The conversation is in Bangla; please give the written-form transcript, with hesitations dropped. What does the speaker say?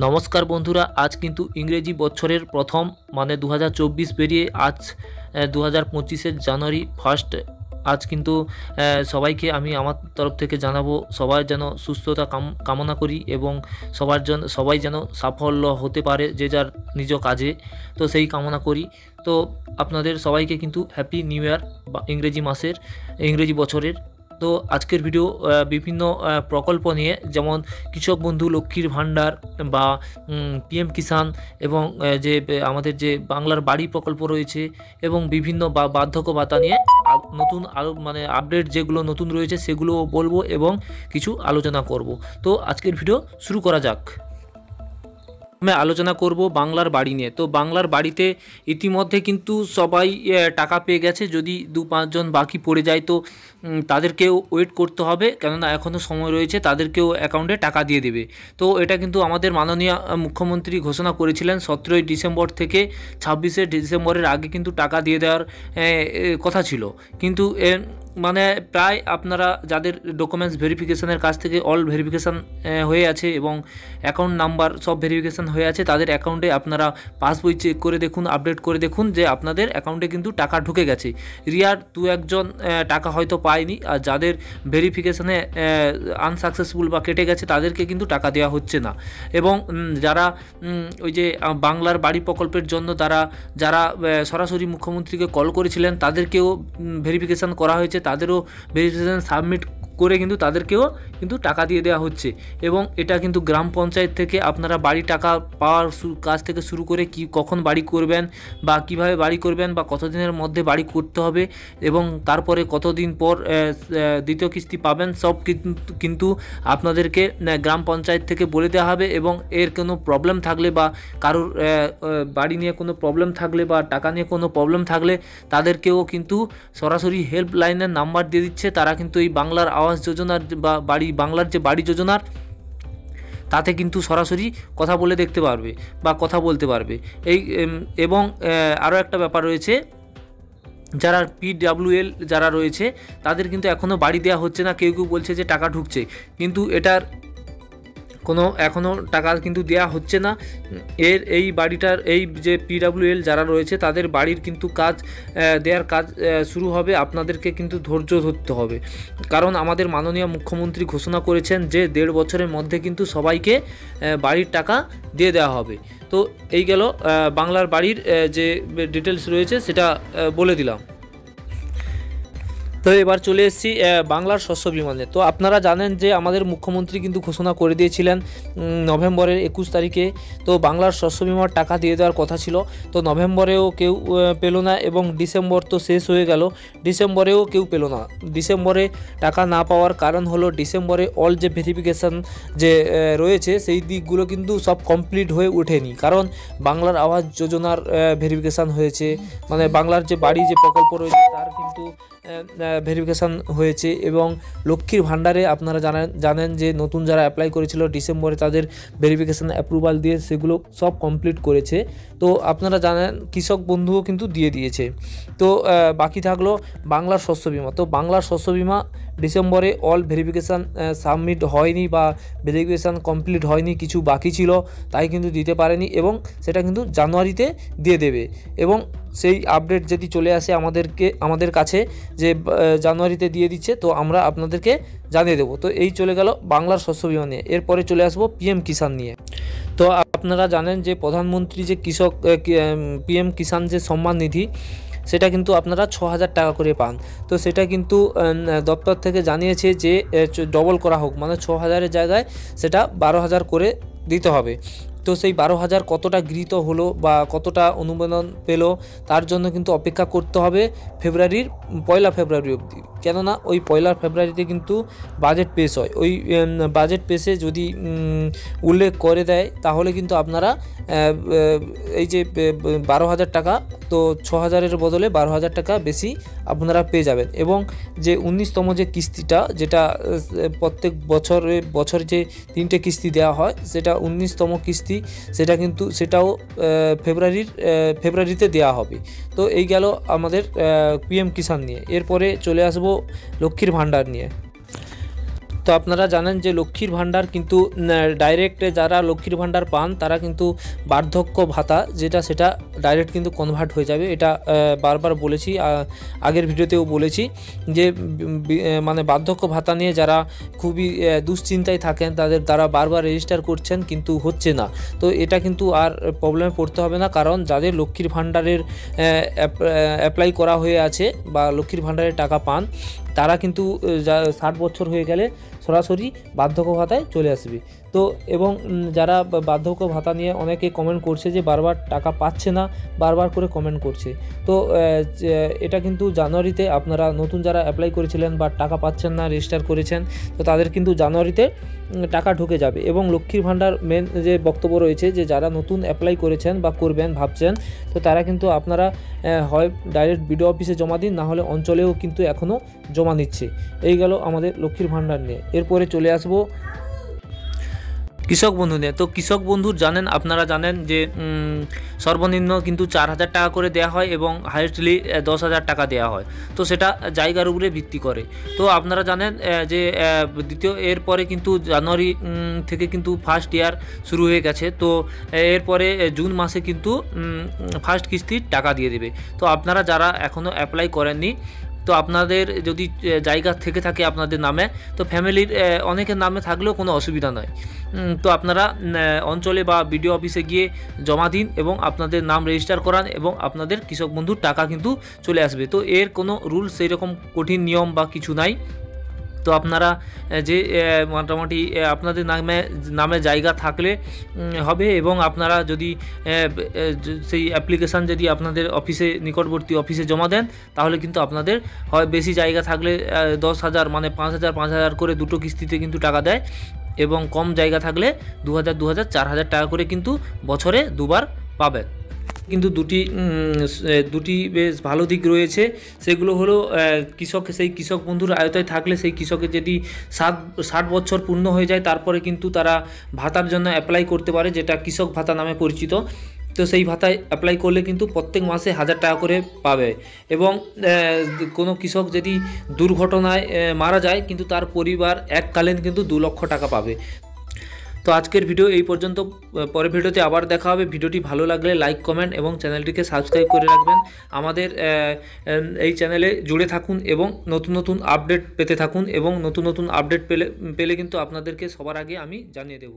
নমস্কার বন্ধুরা, আজ কিন্তু ইংরেজি বছরের প্রথম মানে 2024 পেরিয়ে আজ 2025-এর জানুয়ারি ফার্স্ট। আজ কিন্তু সবাইকে আমি আমার তরফ থেকে জানাবো, সবার যেন সুস্থতা কামনা করি এবং সবাই যেন সাফল্য হতে পারে যে যার নিজ কাজে, তো সেই কামনা করি। তো আপনাদের সবাইকে কিন্তু হ্যাপি নিউ ইয়ার বা ইংরেজি বছরের। তো আজকের ভিডিও বিভিন্ন প্রকল্প নিয়ে, যেমন কৃষক বন্ধু লক্ষ্মীর ভাণ্ডার বা পিএম কিষাণ এবং আমাদের যে বাংলার বাড়ি প্রকল্প রয়েছে এবং বিভিন্ন বার্ধক্য ভাতা নিয়ে নতুন আরও মানে আপডেট যেগুলো নতুন রয়েছে সেগুলো বলবো এবং কিছু আলোচনা করব। তো আজকের ভিডিও শুরু করা যাক। আমি আলোচনা করব বাংলার বাড়ি নিয়ে। তো বাংলার বাড়িতে ইতিমধ্যে কিন্তু সবাই টাকা পেয়ে গেছে। যদি 2-5 জন বাকি পড়ে যায় তো তাদেরকেও ওয়েট করতে হবে, কেননা এখনও সময় রয়েছে, তাদেরকেও অ্যাকাউন্টে টাকা দিয়ে দেবে। তো এটা কিন্তু আমাদের মাননীয় মুখ্যমন্ত্রী ঘোষণা করেছিলেন 17ই ডিসেম্বর থেকে 26শে ডিসেম্বরের আগে কিন্তু টাকা দিয়ে দেওয়ার কথা ছিল। কিন্তু মানে প্রায় আপনারা যাদের ডকুমেন্টস ভেরিফিকেশনের কাছ থেকে অল ভেরিফিকেশান হয়ে আছে এবং অ্যাকাউন্ট নাম্বার সব ভেরিফিকেশান হয়ে আছে, তাদের অ্যাকাউন্টে আপনারা পাসবই চেক করে দেখুন, আপডেট করে দেখুন যে আপনাদের অ্যাকাউন্টে কিন্তু টাকা ঢুকে গেছে। রিয়ার 2-1 জন টাকা হয়তো পায়নি, আর যাদের ভেরিফিকেশানে আনসাকসেসফুল বা কেটে গেছে তাদেরকে কিন্তু টাকা দেওয়া হচ্ছে না। এবং যারা ওই যে বাংলার বাড়ি প্রকল্পের জন্য যারা সরাসরি মুখ্যমন্ত্রীকে কল করেছিলেন তাদেরকেও ভেরিফিকেশান করা হয়েছে, তাদেরও ভেরিফিকেশান সাবমিট করে কিন্তু তাদেরকেও কিন্তু টাকা দিয়ে দেওয়া হচ্ছে। এবং এটা কিন্তু গ্রাম পঞ্চায়েত থেকে আপনারা বাড়ি টাকা পাওয়ার কাজ থেকে শুরু করে কখন বাড়ি করবেন বা কিভাবে বাড়ি করবেন বা কতদিনের মধ্যে বাড়ি করতে হবে এবং তারপরে কতদিন পর দ্বিতীয় কিস্তি পাবেন, সব কিন্তু আপনাদেরকে গ্রাম পঞ্চায়েত থেকে বলে দেওয়া হবে। এবং এর কোনো প্রবলেম থাকলে বা কারোর বাড়ি নিয়ে কোনো প্রবলেম থাকলে বা টাকা নিয়ে কোনো প্রবলেম থাকলে তাদেরকেও কিন্তু সরাসরি হেল্পলাইনের নাম্বার দিয়ে দিচ্ছে। তারা কিন্তু এই বাংলার আবাস যোজনার বা বাংলার যে বাড়ি যোজনার তাতে কিন্তু সরাসরি কথা বলে দেখতে পারবে বা কথা বলতে পারবে। এবং আরও একটা ব্যাপার রয়েছে, যারা PWL যারা রয়েছে তাদের কিন্তু এখনও বাড়ি দেওয়া হচ্ছে না। কেউ বলছে যে টাকা ঢুকছে, কিন্তু এটার কোনো এখনও টাকা কিন্তু দেওয়া হচ্ছে না। এই বাড়িটার যে PWL যারা রয়েছে তাদের বাড়ির কিন্তু দেওয়ার কাজ শুরু হবে। আপনাদেরকে কিন্তু ধৈর্য ধরতে হবে, কারণ আমাদের মাননীয় মুখ্যমন্ত্রী ঘোষণা করেছেন যে 1.5 বছরের মধ্যে কিন্তু সবাইকে বাড়ির টাকা দিয়ে দেওয়া হবে। তো এই গেল বাংলার বাড়ির যে ডিটেলস রয়েছে সেটা বলে দিলাম। তো এবার চলে এসেছি বাংলার শস্য বিমা নিয়ে। তো আপনারা জানেন যে আমাদের মুখ্যমন্ত্রী কিন্তু ঘোষণা করে দিয়েছিলেন নভেম্বরের 21 তারিখে। তো বাংলার শস্য বিমার টাকা দিয়ে দেওয়ার কথা ছিল, তো নভেম্বরেও কেউ পেল না এবং ডিসেম্বর তো শেষ হয়ে গেল, ডিসেম্বরেও কেউ পেল না। ডিসেম্বরে টাকা না পাওয়ার কারণ হলো ডিসেম্বরে অল যে ভেরিফিকেশান যে রয়েছে সেই দিকগুলো কিন্তু সব কমপ্লিট হয়ে ওঠেনি, কারণ বাংলার আবাস যোজনার ভেরিফিকেশান হয়েছে, মানে বাংলার যে বাড়ি যে প্রকল্প রয়েছে তার কিন্তু ভেরিফিকেশান হয়েছে। এবং লক্ষ্মীর ভাণ্ডারে আপনারা জানেন যে নতুন যারা অ্যাপ্লাই করেছিল ডিসেম্বরে তাদের ভেরিফিকেশান অ্যাপ্রুভাল দিয়ে সেগুলো সব কমপ্লিট করেছে। তো আপনারা জানেন কৃষক বন্ধুও কিন্তু দিয়ে দিয়েছে। তো বাকি থাকলো বাংলার শস্য বিমা। তো বাংলার শস্য বিমা ডিসেম্বরে অল ভেরিফিকেশান সাবমিট হয়নি বা ভেরিফিকেশান কমপ্লিট হয়নি, কিছু বাকি ছিল তাই কিন্তু দিতে পারেনি এবং সেটা কিন্তু জানুয়ারিতে দিয়ে দেবে। এবং সেই আপডেট যদি চলে আসে আমাদের কাছে যে জানুয়ারিতে দিয়ে দিচ্ছে, তো আমরা আপনাদেরকে জানিয়ে দেবো। তো এই চলে গেল বাংলার শস্য বিমা নিয়ে। এরপরে চলে আসবো পিএম কিষাণ নিয়ে। তো আপনারা জানেন যে প্রধানমন্ত্রী যে পিএম কিষাণ যে সম্মান নিধি সেটা কিন্তু আপনারা 6,000 টাকা করে পান। তো সেটা কিন্তু দপ্তর থেকে জানিয়েছে যে ডবল করা হোক, মানে 6,000-এর জায়গায় সেটা 12,000 করে দিতে হবে। তো সেই 12,000 কতটা গৃহীত হলো বা কতটা অনুমোদন পেল তার জন্য কিন্তু অপেক্ষা করতে হবে পয়লা ফেব্রুয়ারি অবধি, কেননা ওই 1 ফেব্রুয়ারিতে কিন্তু বাজেট পেশ হয়। ওই বাজেট পেশে যদি উল্লেখ করে দেয় তাহলে কিন্তু আপনারা এই যে 12,000 টাকা, তো 6,000-এর বদলে 12,000 টাকা বেশি আপনারা পেয়ে যাবেন। এবং যে 19তম যে কিস্তিটা, যেটা প্রত্যেক বছর যে 3টে কিস্তি দেওয়া হয়, সেটা 19তম কিস্তি, সেটাও ফেব্রুয়ারিতে দেওয়া হবে। তো এই গেল আমাদের পিএম কিষাণ নিয়ে। এরপরে চলে আসবো লক্ষ্মীর ভাণ্ডার নিয়ে। তো আপনারা জানেন যে লক্ষ্মীর ভাণ্ডার কিন্তু ডাইরেক্ট যারা লক্ষ্মীর ভাণ্ডার পান তারা কিন্তু বার্ধক্য ভাতা যেটা সেটা ডাইরেক্ট কিন্তু কনভার্ট হয়ে যাবে। এটা বারবার বলেছি, আগের ভিডিওতেও বলেছি যে মানে বার্ধক্য ভাতা নিয়ে যারা খুবই দুশ্চিন্তায় থাকেন তাদের দ্বারা বারবার রেজিস্টার করছেন কিন্তু হচ্ছে না। তো এটা কিন্তু আর প্রবলেমে পড়তে হবে না, কারণ যাদের লক্ষ্মীর ভাণ্ডারের অ্যাপ্লাই করা হয়ে আছে বা লক্ষ্মীর ভাণ্ডারের টাকা পান তারা কিন্তু 60 বছর হয়ে গেলে সরাসরি বার্ধক্য ভাতায় চলে আসবে। তো এবং যারা বার্ধক্য ভাতা নিয়ে অনেকে কমেন্ট করছে যে বারবার টাকা পাচ্ছে না, বারবার করে কমেন্ট করছে। তো এটা কিন্তু জানুয়ারিতে আপনারা নতুন যারা অ্যাপ্লাই করেছিলেন বা টাকা পাচ্ছেন না রেজিস্টার করেছেন, তো তাদের কিন্তু জানুয়ারিতে টাকা ঢুকে যাবে। এবং লক্ষ্মীর ভাণ্ডার মেন যে বক্তব্য রয়েছে যে যারা নতুন অ্যাপ্লাই করেছেন বা করবেন ভাবছেন, তো তারা কিন্তু আপনারা হয় ডাইরেক্ট বিডিও অফিসে জমা দিন, না হলে অঞ্চলেও কিন্তু এখনও জমা নিচ্ছে। এই গেল আমাদের লক্ষ্মীর ভাণ্ডার নিয়ে। এরপরে চলে আসবো কৃষক বন্ধু নিয়ে। তো কৃষক বন্ধুর আপনারা জানেন যে সর্বনিম্ন কিন্তু 4000 টাকা করে দেওয়া হয় এবং হাইয়েস্টলি 10,000 টাকা দেওয়া হয়। তো সেটা জায়গার উপরে ভিত্তি করে। তো আপনারা জানেন যে এরপরে কিন্তু জানুয়ারি থেকে কিন্তু ফার্স্ট ইয়ার শুরু হয়ে গেছে। তো এরপরে জুন মাসে কিন্তু ফার্স্ট কিস্তির টাকা দিয়ে দেবে। তো আপনারা যারা এখনও অ্যাপ্লাই করেননি, তো আপনাদের যদি জায়গা থেকে থাকে আপনাদের নামে, তো ফ্যামিলির অনেকের নামে থাকলেও কোনো অসুবিধা নয়। তো আপনারা অঞ্চলে বা বিডিও অফিসে গিয়ে জমা দিন এবং আপনাদের নাম রেজিস্টার করান এবং আপনাদের কৃষক বন্ধুর টাকা কিন্তু চলে আসবে। তো এর কোনো রুলস সেই রকম কঠিন নিয়ম বা কিছু নাই। তো আপনারা যে মোটামুটি আপনাদের নামে জায়গা থাকলে হবে এবং আপনারা যদি সেই অ্যাপ্লিকেশান যদি আপনাদের নিকটবর্তী অফিসে জমা দেন, তাহলে কিন্তু আপনাদের হয় বেশি জায়গা থাকলে 10,000 মানে 5,000 করে দুটো কিস্তিতে কিন্তু টাকা দেয়, এবং কম জায়গা থাকলে 2,000 4,000 টাকা করে কিন্তু বছরে দুবার পাবেন। কিন্তু দুটি বেশ ভালো দিক রয়েছে। সেগুলো হলো সেই কৃষক বন্ধুর আয়তায় থাকলে সেই কৃষকের যদি 60 বছর পূর্ণ হয়ে যায় তারপরে কিন্তু তারা ভাতার জন্য অ্যাপ্লাই করতে পারে, যেটা কৃষক ভাতা নামে পরিচিত। তো সেই ভাতায় অ্যাপ্লাই করলে কিন্তু প্রত্যেক মাসে 1,000 টাকা করে পাবে। এবং কোনো কৃষক যদি দুর্ঘটনায় মারা যায় কিন্তু তার পরিবার এককালীন কিন্তু 2 লক্ষ টাকা পাবে। তো আজকের ভিডিও এই পর্যন্ত। পরের ভিডিওতে আবার দেখা হবে। ভিডিওটি ভালো লাগলে লাইক, কমেন্ট এবং চ্যানেলটিকে সাবস্ক্রাইব করে রাখবেন। আমাদের এই চ্যানেলে জুড়ে থাকুন এবং নতুন নতুন আপডেট পেতে থাকুন, এবং নতুন নতুন আপডেট পেলে কিন্তু আপনাদেরকে সবার আগে আমি জানিয়ে দেব।